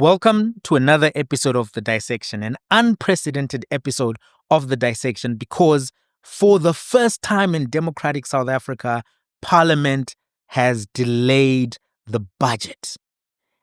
Welcome to another episode of The Dissection, an unprecedented episode of The Dissection because for the first time in democratic South Africa, Parliament has delayed the budget.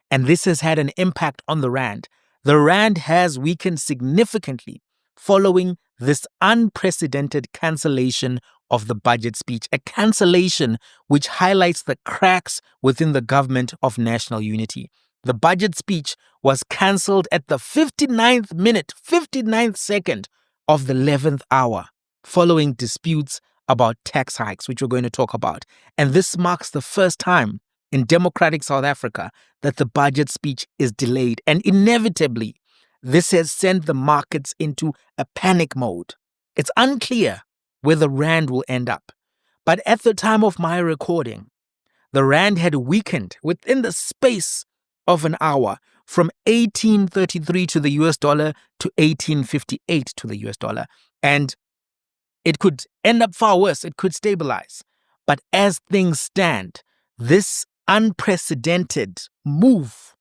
And this has had an impact on the Rand. The Rand has weakened significantly following this unprecedented cancellation of the budget speech, a cancellation which highlights the cracks within the government of national unity. The budget speech was cancelled at the 59th minute, 59th second of the 11th hour, following disputes about tax hikes, which we're going to talk about. And this marks the first time in democratic South Africa that the budget speech is delayed. And inevitably, this has sent the markets into a panic mode. It's unclear where the Rand will end up. But at the time of my recording, the Rand had weakened within the space of an hour from 18.33 to the US dollar to 18.58 to the US dollar. And it could end up far worse. It could stabilize. But as things stand, this unprecedented move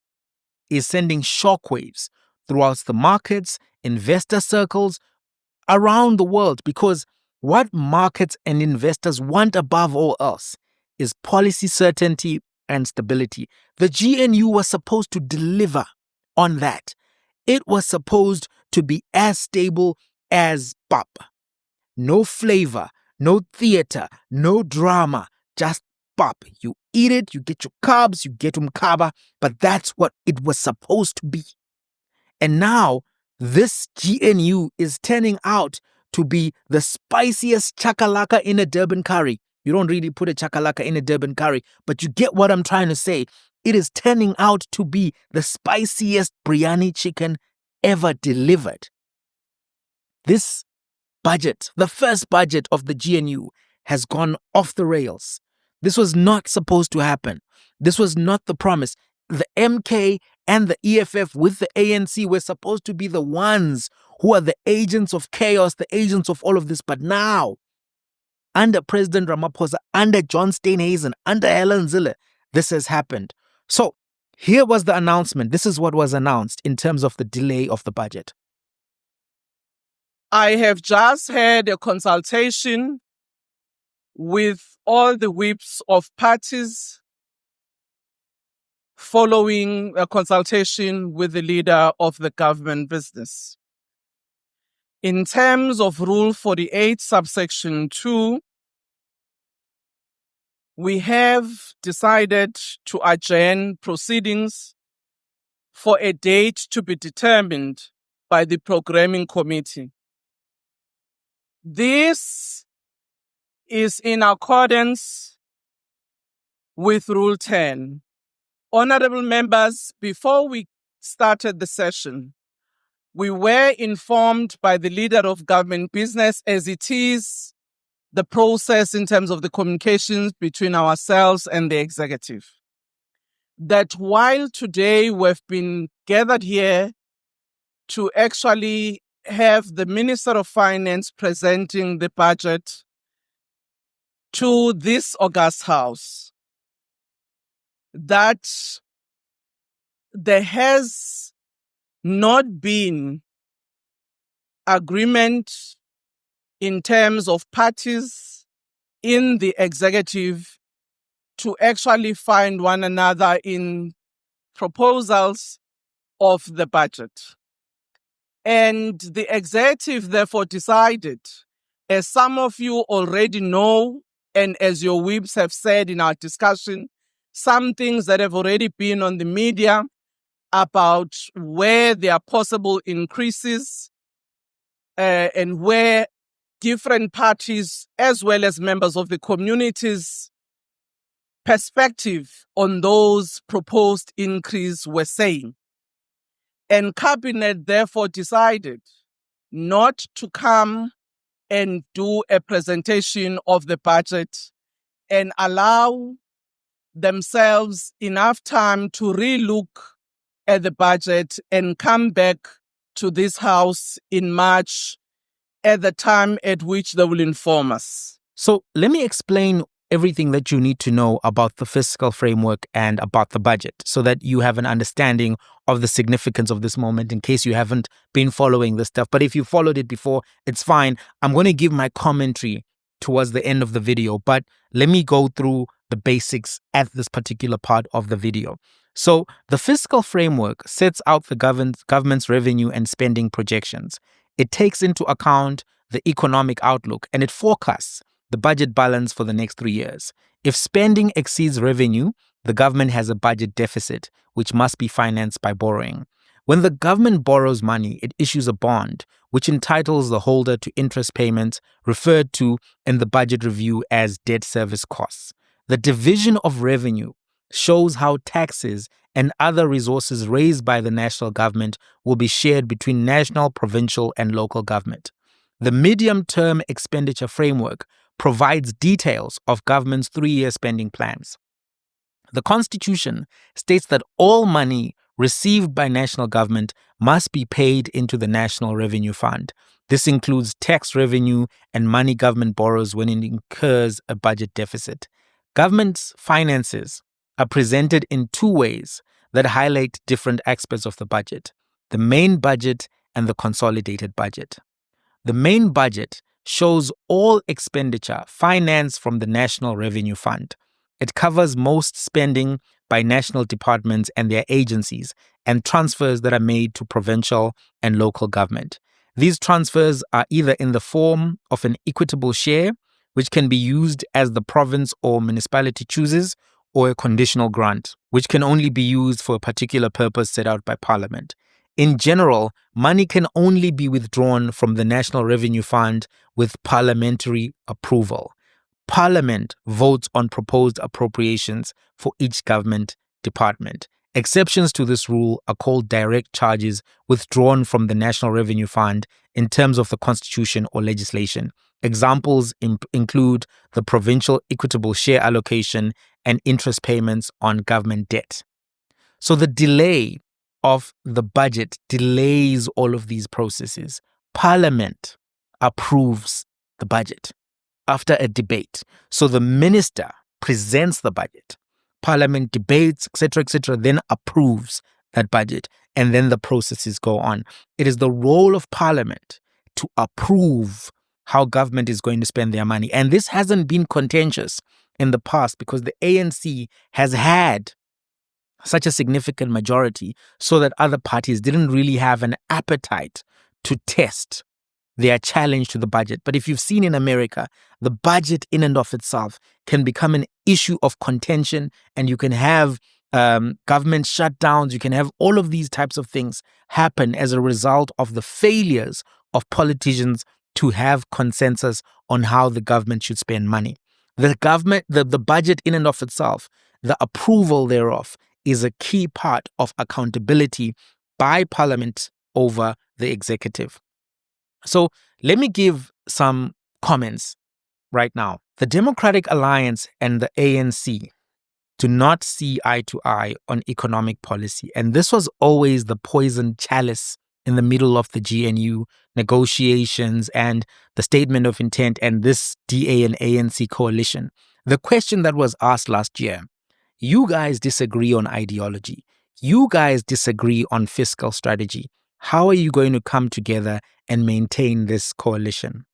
is sending shockwaves throughout the markets, investor circles, around the world, because what markets and investors want above all else is policy certainty and stability. The GNU was supposed to deliver on that. It was supposed to be as stable as pap. No flavor, no theater, no drama, just pap. You eat it, you get your carbs, you get umkaba, but that's what it was supposed to be. And now this GNU is turning out to be the spiciest chakalaka in a Durban curry. You don't really put a chakalaka in a Durban curry, but you get what I'm trying to say. It is turning out to be the spiciest biryani chicken ever delivered. This budget, the first budget of the GNU, has gone off the rails. This was not supposed to happen. This was not the promise. The MK and the EFF with the ANC were supposed to be the ones who are the agents of chaos, the agents of all of this. But now, under President Ramaphosa, under John Steenhuisen, under Helen Zille, this has happened. So here was the announcement. This is what was announced in terms of the delay of the budget. I have just had a consultation with all the whips of parties following a consultation with the leader of the government business. In terms of Rule 48, subsection 2, we have decided to adjourn proceedings for a date to be determined by the programming committee. This is in accordance with Rule 10. Honorable members, before we started the session, we were informed by the leader of government business, as it is the process in terms of the communications between ourselves and the executive, that while today we've been gathered here to actually have the Minister of Finance presenting the budget to this august house, that there has not been agreement in terms of parties in the executive to actually find one another in proposals of the budget. And the executive therefore decided, as some of you already know, and as your whips have said in our discussion, some things that have already been on the media about where there are possible increases and where different parties, as well as members of the communities' perspective on those proposed increases were saying. And Cabinet therefore decided not to come and do a presentation of the budget and allow themselves enough time to relook at the budget and come back to this house in March at the time at which they will inform us. So let me explain everything that you need to know about the fiscal framework and about the budget so that you have an understanding of the significance of this moment in case you haven't been following this stuff. But if you followed it before, it's fine. I'm going to give my commentary towards the end of the video, but let me go through the basics at this particular part of the video. So the fiscal framework sets out the government's revenue and spending projections. It takes into account the economic outlook and it forecasts the budget balance for the next 3 years. If spending exceeds revenue, the government has a budget deficit, which must be financed by borrowing. When the government borrows money, it issues a bond, which entitles the holder to interest payments referred to in the budget review as debt service costs. The division of revenue shows how taxes and other resources raised by the national government will be shared between national, provincial, and local government. The medium-term expenditure framework provides details of government's 3-year spending plans. The Constitution states that all money received by national government must be paid into the National Revenue Fund. This includes tax revenue and money government borrows when it incurs a budget deficit. Government's finances are presented in 2 ways that highlight different aspects of the budget: the main budget and the consolidated budget. The main budget shows all expenditure financed from the National Revenue Fund. It covers most spending by national departments and their agencies and transfers that are made to provincial and local government. These transfers are either in the form of an equitable share, which can be used as the province or municipality chooses, or a conditional grant, which can only be used for a particular purpose set out by Parliament. In general, money can only be withdrawn from the National Revenue Fund with parliamentary approval. Parliament votes on proposed appropriations for each government department. Exceptions to this rule are called direct charges withdrawn from the National Revenue Fund in terms of the Constitution or legislation. Examples include the provincial equitable share allocation and interest payments on government debt. So the delay of the budget delays all of these processes. Parliament approves the budget after a debate. So the minister presents the budget. Parliament debates, etc., then approves that budget, and then the processes go on. It is the role of Parliament to approve how government is going to spend their money. And this hasn't been contentious in the past because the ANC has had such a significant majority so that other parties didn't really have an appetite to test their challenge to the budget. But if you've seen in America, the budget in and of itself can become an issue of contention, and you can have government shutdowns, you can have all of these types of things happen as a result of the failures of politicians to have consensus on how the government should spend money. The budget in and of itself, the approval thereof, is a key part of accountability by Parliament over the executive. So let me give some comments right now. The Democratic Alliance and the ANC do not see eye to eye on economic policy. And this was always the poison chalice in the middle of the GNU negotiations and the statement of intent and this DA and ANC coalition. The question that was asked last year: you guys disagree on ideology. You guys disagree on fiscal strategy. How are you going to come together and maintain this coalition?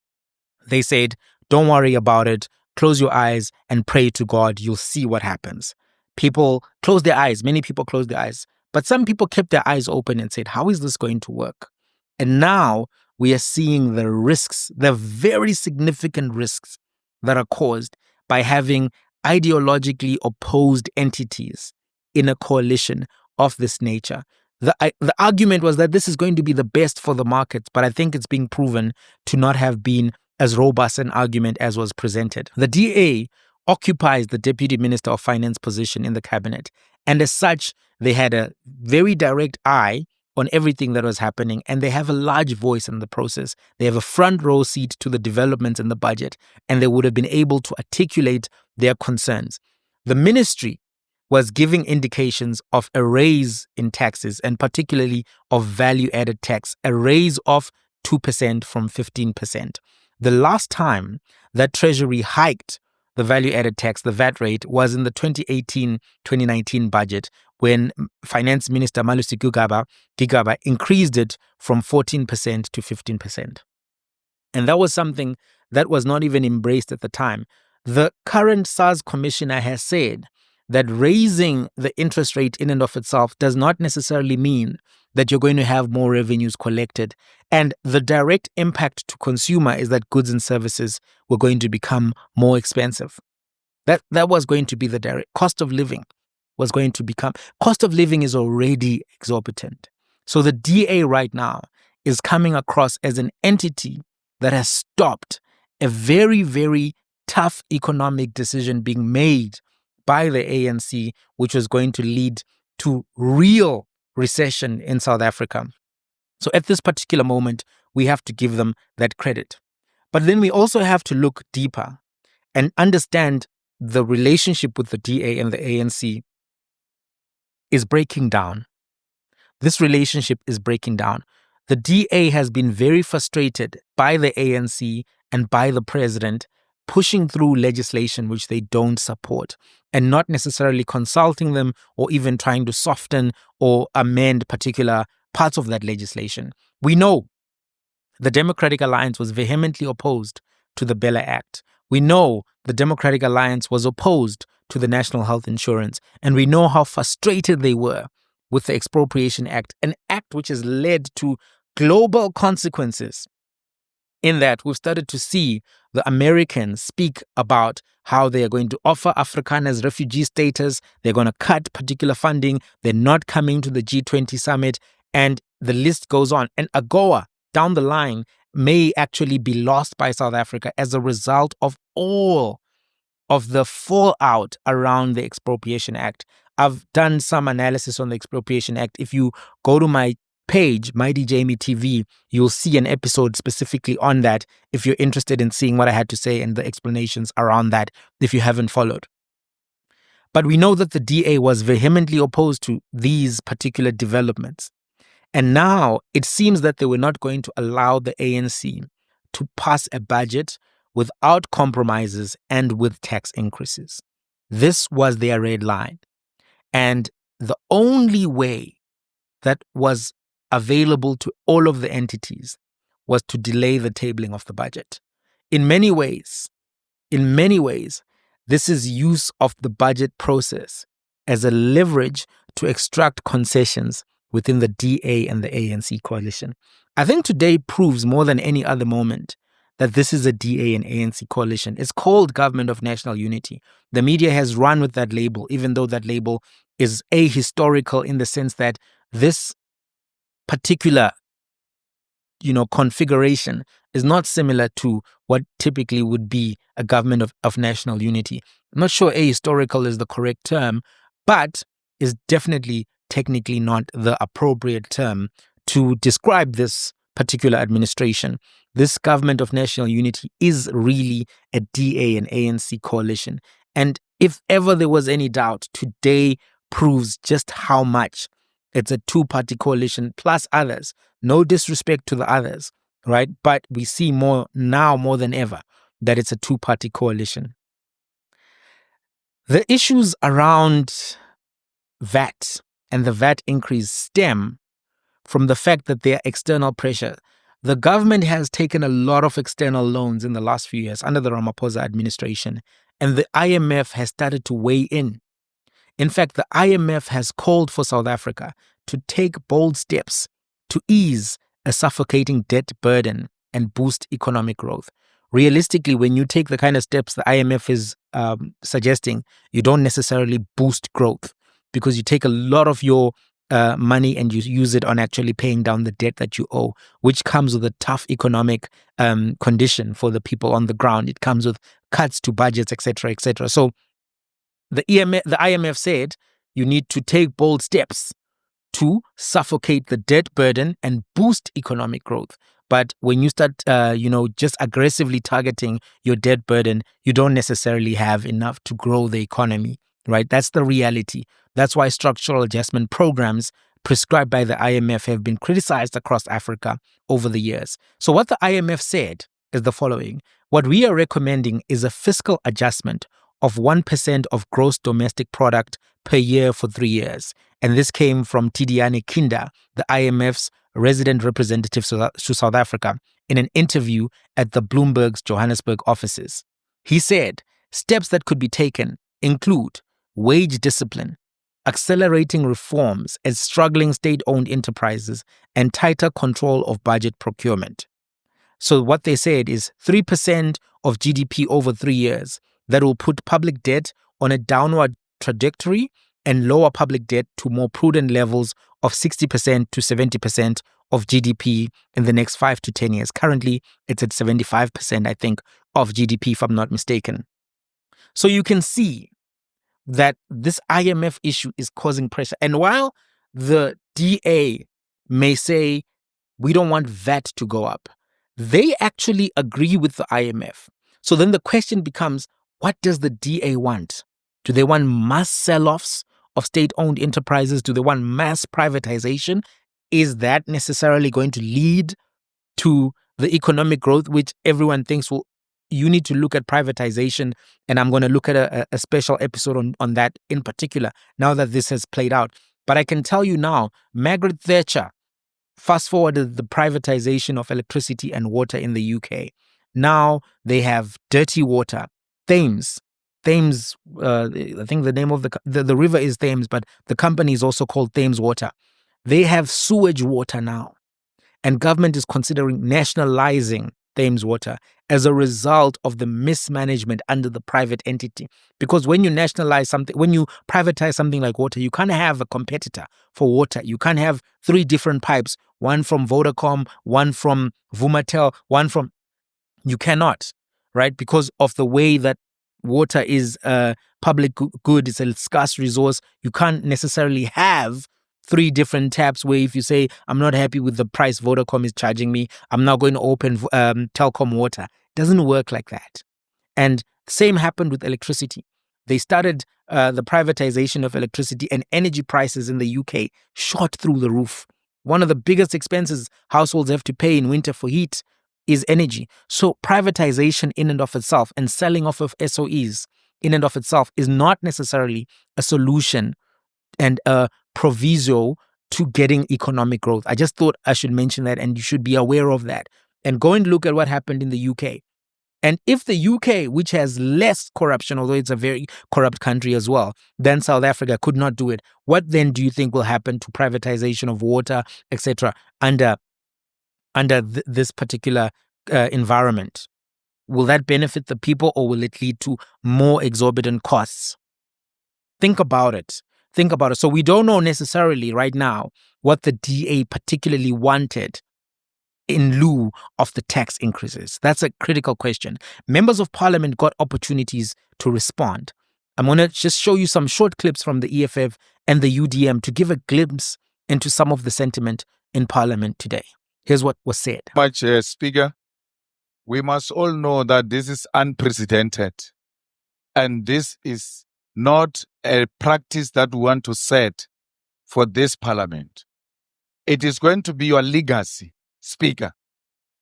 They said, don't worry about it. Close your eyes and pray to God. You'll see what happens. People closed their eyes. Many people closed their eyes. But some people kept their eyes open and said, how is this going to work? And now we are seeing the risks, the very significant risks that are caused by having ideologically opposed entities in a coalition of this nature. The argument was that this is going to be the best for the markets, but I think it's being proven to not have been as robust an argument as was presented. The DA occupies the Deputy Minister of Finance position in the cabinet, and as such, they had a very direct eye on everything that was happening, and they have a large voice in the process. They have a front row seat to the developments in the budget, and they would have been able to articulate their concerns. The ministry was giving indications of a raise in taxes, and particularly of value-added tax, a raise of 2% from 15%. The last time that Treasury hiked the value-added tax, the VAT rate, was in the 2018-2019 budget when Finance Minister Malusi Gigaba increased it from 14% to 15%. And that was something that was not even embraced at the time. The current SARS commissioner has said that raising the interest rate in and of itself does not necessarily mean that you're going to have more revenues collected. And the direct impact to consumer is that goods and services were going to become more expensive. That was going to be the direct cost of living was going to become. Cost of living is already exorbitant. So the DA right now is coming across as an entity that has stopped a very, very tough economic decision being made by the ANC, which was going to lead to real recession in South Africa. So at this particular moment, we have to give them that credit. But then we also have to look deeper and understand the relationship with the DA and the ANC is breaking down. This relationship is breaking down. The DA has been very frustrated by the ANC and by the president pushing through legislation which they don't support and not necessarily consulting them or even trying to soften or amend particular parts of that legislation. We know the Democratic Alliance was vehemently opposed to the Bella Act. We know the Democratic Alliance was opposed to the National Health Insurance, and we know how frustrated they were with the Expropriation Act, an act which has led to global consequences. In that, we've started to see the Americans speak about how they are going to offer Afrikaners refugee status, they're going to cut particular funding, they're not coming to the G20 summit, and the list goes on. And AGOA down the line may actually be lost by South Africa as a result of all of the fallout around the Expropriation Act. I've done some analysis on the Expropriation Act. If you go to my page, Mighty Jamie TV, you'll see an episode specifically on that if you're interested in seeing what I had to say and the explanations around that if you haven't followed. But we know that the DA was vehemently opposed to these particular developments. And now it seems that they were not going to allow the ANC to pass a budget without compromises and with tax increases. This was their red line. And the only way that was available to all of the entities was to delay the tabling of the budget. In many ways, this is use of the budget process as a leverage to extract concessions within the DA and the ANC coalition. I think today proves more than any other moment that this is a DA and ANC coalition. It's called Government of National Unity. The media has run with that label, even though that label is ahistorical in the sense that this particular configuration is not similar to what typically would be a government of national unity. I'm not sure ahistorical is the correct term, but is definitely technically not the appropriate term to describe this particular administration. This government of national unity is really a DA and ANC coalition. And if ever there was any doubt, today proves just how much it's a two-party coalition plus others. No disrespect to the others, right? But we see more than ever that it's a two-party coalition. The issues around VAT and the VAT increase stem from the fact that there are external pressure. The government has taken a lot of external loans in the last few years under the Ramaphosa administration, and the IMF has started to weigh in. In fact, the IMF has called for South Africa to take bold steps to ease a suffocating debt burden and boost economic growth. Realistically, when you take the kind of steps the IMF is suggesting, you don't necessarily boost growth because you take a lot of your money and you use it on actually paying down the debt that you owe, which comes with a tough economic condition for the people on the ground. It comes with cuts to budgets, etc., etc. So the IMF said you need to take bold steps to suffocate the debt burden and boost economic growth. But when you start, just aggressively targeting your debt burden, you don't necessarily have enough to grow the economy, right? That's the reality. That's why structural adjustment programs prescribed by the IMF have been criticized across Africa over the years. So what the IMF said is the following. What we are recommending is a fiscal adjustment of 1% of gross domestic product per year for 3 years. And this came from Tidiane Kinda, the IMF's resident representative to South Africa, in an interview at the Bloomberg's Johannesburg offices. He said steps that could be taken include wage discipline, accelerating reforms at struggling state-owned enterprises, and tighter control of budget procurement. So what they said is 3% of GDP over 3 years that will put public debt on a downward trajectory and lower public debt to more prudent levels of 60% to 70% of GDP in the next 5 to 10 years. Currently, it's at 75%, I think, of GDP, if I'm not mistaken. So you can see that this IMF issue is causing pressure. And while the DA may say, we don't want VAT to go up, they actually agree with the IMF. So then the question becomes, what does the DA want? Do they want mass sell-offs of state-owned enterprises? Do they want mass privatization? Is that necessarily going to lead to the economic growth, which everyone thinks will? You need to look at privatization, and I'm going to look at a special episode on that in particular now that this has played out. But I can tell you now, Margaret Thatcher fast forwarded the privatization of electricity and water in the UK. Now they have dirty water. Thames, I think the name of the river is Thames, but the company is also called Thames Water. They have sewage water now. And government is considering nationalizing Thames Water as a result of the mismanagement under the private entity. Because when you nationalize something, when you privatize something like water, you can't have a competitor for water. You can't have 3 different pipes, one from Vodacom, one from Vumatel, one from... You cannot, right? Because of the way that water is a public good, it's a scarce resource. You can't necessarily have 3 different taps where if you say, I'm not happy with the price Vodacom is charging me, I'm now going to open Telkom Water. It doesn't work like that. And same happened with electricity. They started the privatization of electricity, and energy prices in the UK shot through the roof. One of the biggest expenses households have to pay in winter for heat is energy. So privatization in and of itself and selling off of SOEs in and of itself is not necessarily a solution and a proviso to getting economic growth. I just thought I should mention that, and you should be aware of that. And go and look at what happened in the UK. And if the UK, which has less corruption, although it's a very corrupt country as well, than South Africa, could not do it, what then do you think will happen to privatization of water, etc., under this particular environment? Will that benefit the people, or will it lead to more exorbitant costs? Think about it. So we don't know necessarily right now what the DA particularly wanted in lieu of the tax increases. That's a critical question. Members of Parliament got opportunities to respond. I'm going to just show you some short clips from the EFF and the UDM to give a glimpse into some of the sentiment in Parliament today. Here's what was said. Speaker, we must all know that this is unprecedented, and this is not a practice that we want to set for this Parliament. It is going to be your legacy, Speaker,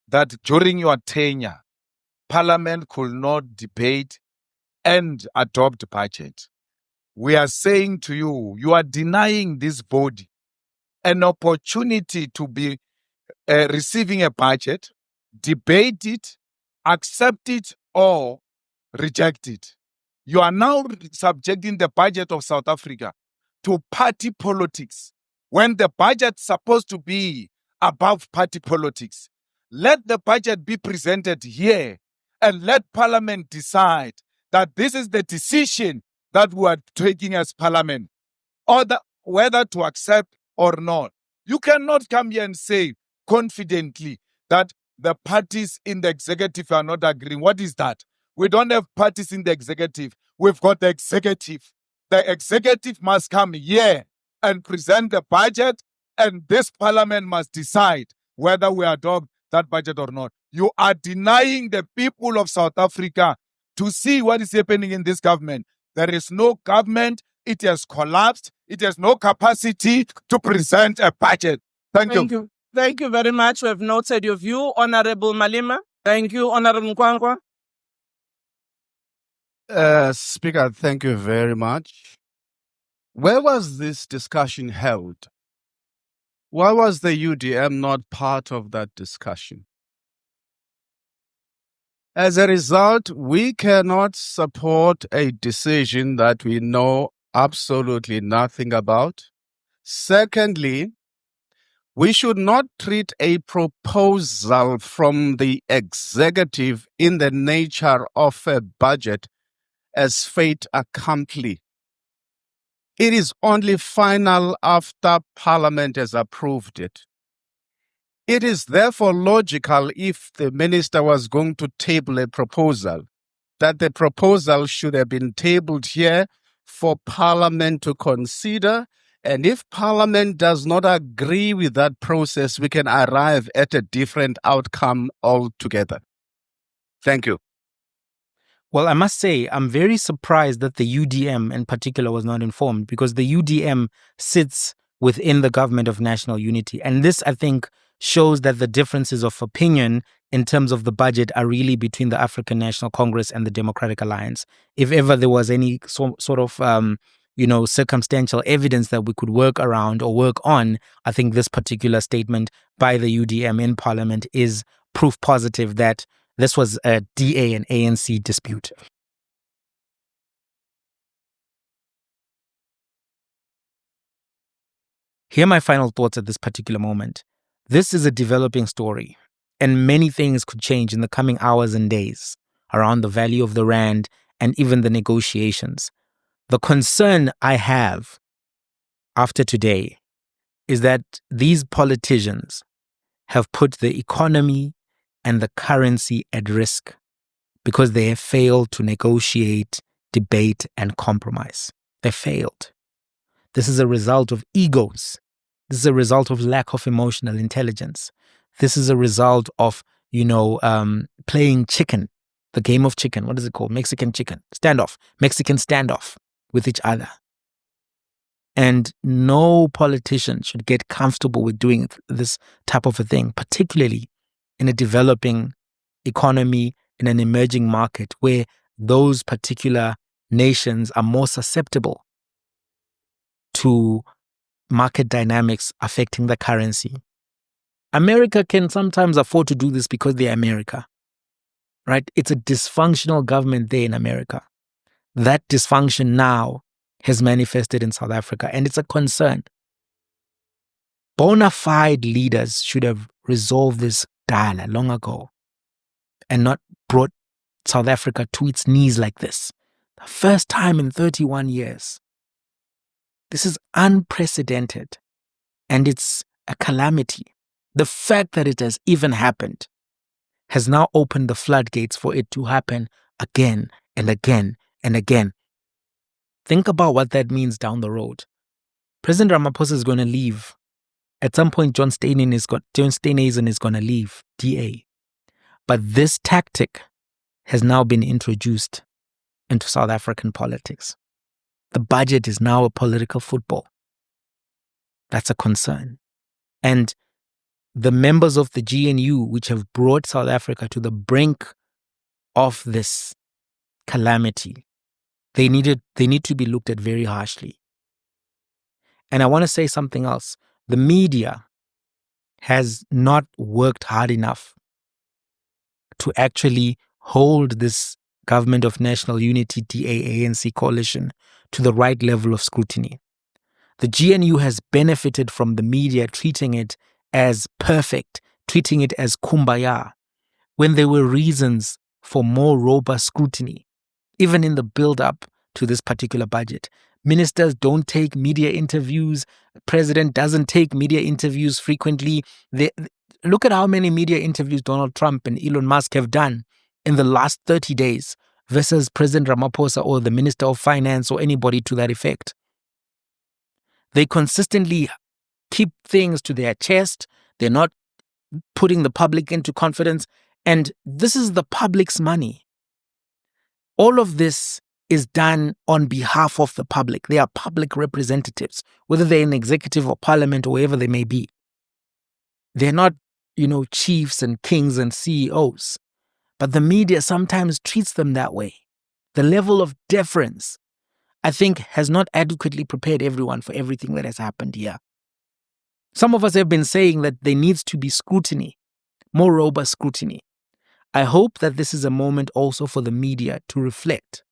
that during your tenure, Parliament could not debate and adopt budget. We are saying to you, you are denying this body an opportunity to be receiving a budget, debate it, accept it, or reject it. You are now subjecting the budget of South Africa to party politics when the budget is supposed to be above party politics. Let the budget be presented here and let Parliament decide that this is the decision that we are taking as Parliament, or whether to accept or not. You cannot come here and say confidently that the parties in the executive are not agreeing. What is that? We don't have parties in the executive. We've got the executive. The executive must come here and present the budget, and this Parliament must decide whether we adopt that budget or not. You are denying the people of South Africa to see what is happening in this government. There is no government. It has collapsed. It has no capacity to present a budget. Thank you. Thank you very much. We have noted your view, Honorable Malema. Thank you, Honorable Nkwangwa. Speaker, thank you very much. Where was this discussion held? Why was the UDM not part of that discussion? As a result, we cannot support a decision that we know absolutely nothing about. Secondly, we should not treat a proposal from the executive in the nature of a budget as fait accompli. It is only final after Parliament has approved it. It is therefore logical, if the minister was going to table a proposal, that the proposal should have been tabled here for Parliament to consider. And if Parliament does not agree with that process, we can arrive at a different outcome altogether. Thank you. Well, I must say, I'm very surprised that the UDM in particular was not informed, because the UDM sits within the Government of National Unity. And this, I think, shows that the differences of opinion in terms of the budget are really between the African National Congress and the Democratic Alliance. If ever there was any sort of circumstantial evidence that we could work around or work on, I think this particular statement by the UDM in Parliament is proof positive that this was a DA and ANC dispute. Here are my final thoughts at this particular moment. This is a developing story, and many things could change in the coming hours and days around the value of the rand and even the negotiations. The concern I have after today is that these politicians have put the economy and the currency at risk because they have failed to negotiate, debate, and compromise. They failed. This is a result of egos. This is a result of lack of emotional intelligence. This is a result of, playing chicken, the game of chicken. What is it called? Mexican chicken. Standoff. Mexican standoff with each other. And no politician should get comfortable with doing this type of a thing, particularly in a developing economy, in an emerging market where those particular nations are more susceptible to market dynamics affecting the currency. America can sometimes afford to do this because they're America, right? It's a dysfunctional government there in America. That dysfunction now has manifested in South Africa, and it's a concern. Bona fide leaders should have resolved this dialogue long ago and not brought South Africa to its knees like this. The first time in 31 years. This is unprecedented, and it's a calamity. The fact that it has even happened has now opened the floodgates for it to happen again and again and again. Think about what that means down the road. President Ramaphosa is going to leave. At some point, John Steenhuisen is going to leave, DA. But this tactic has now been introduced into South African politics. The budget is now a political football. That's a concern. And the members of the GNU, which have brought South Africa to the brink of this calamity, they need to be looked at very harshly. And I want to say something else. The media has not worked hard enough to actually hold this Government of National Unity, DA-ANC coalition to the right level of scrutiny. The GNU has benefited from the media treating it as perfect, treating it as kumbaya, when there were reasons for more robust scrutiny, even in the build-up to this particular budget. Ministers don't take media interviews. The president doesn't take media interviews frequently. Look at how many media interviews Donald Trump and Elon Musk have done in the last 30 days versus President Ramaphosa or the Minister of Finance or anybody to that effect. They consistently keep things to their chest. They're not putting the public into confidence. And this is the public's money. All of this is done on behalf of the public. They are public representatives, whether they're in executive or parliament or wherever they may be. They're not, chiefs and kings and CEOs. But the media sometimes treats them that way. the level of deference, I think, has not adequately prepared everyone for everything that has happened here. Some of us have been saying that there needs to be scrutiny, more robust scrutiny. I hope that this is a moment also for the media to reflect.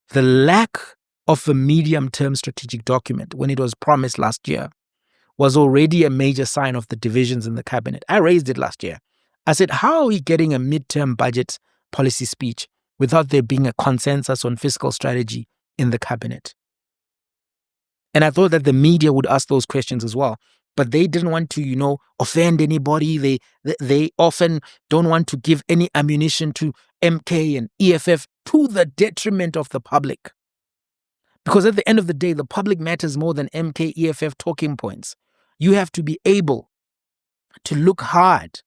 The lack of a medium-term strategic document when it was promised last year was already a major sign of the divisions in the cabinet. I raised it last year. I said, how are we getting a midterm budget policy speech without there being a consensus on fiscal strategy in the cabinet? And I thought that the media would ask those questions as well. But they didn't want to, offend anybody. They often don't want to give any ammunition to MK and EFF to the detriment of the public. Because at the end of the day, the public matters more than MK, EFF talking points. You have to be able to look hard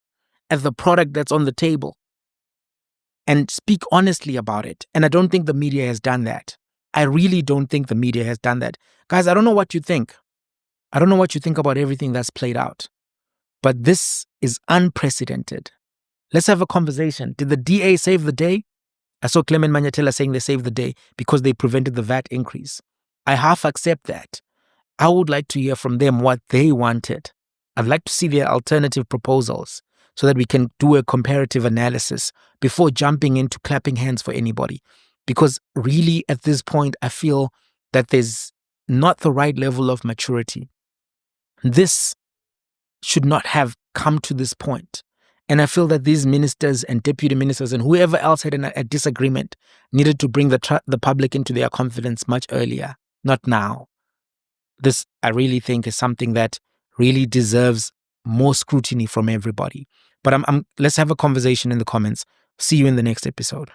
at the product that's on the table and speak honestly about it. And I don't think the media has done that. I really don't think the media has done that. Guys, I don't know what you think. I don't know what you think about everything that's played out. But this is unprecedented. Let's have a conversation. Did the DA save the day? I saw Clement Manyathela saying they saved the day because they prevented the VAT increase. I half accept that. I would like to hear from them what they wanted. I'd like to see their alternative proposals so that we can do a comparative analysis before jumping into clapping hands for anybody. Because really, at this point, I feel that there's not the right level of maturity. This should not have come to this point. And I feel that these ministers and deputy ministers and whoever else had a disagreement needed to bring the public into their confidence much earlier, not now. This, I really think, is something that really deserves more scrutiny from everybody. But let's have a conversation in the comments. See you in the next episode.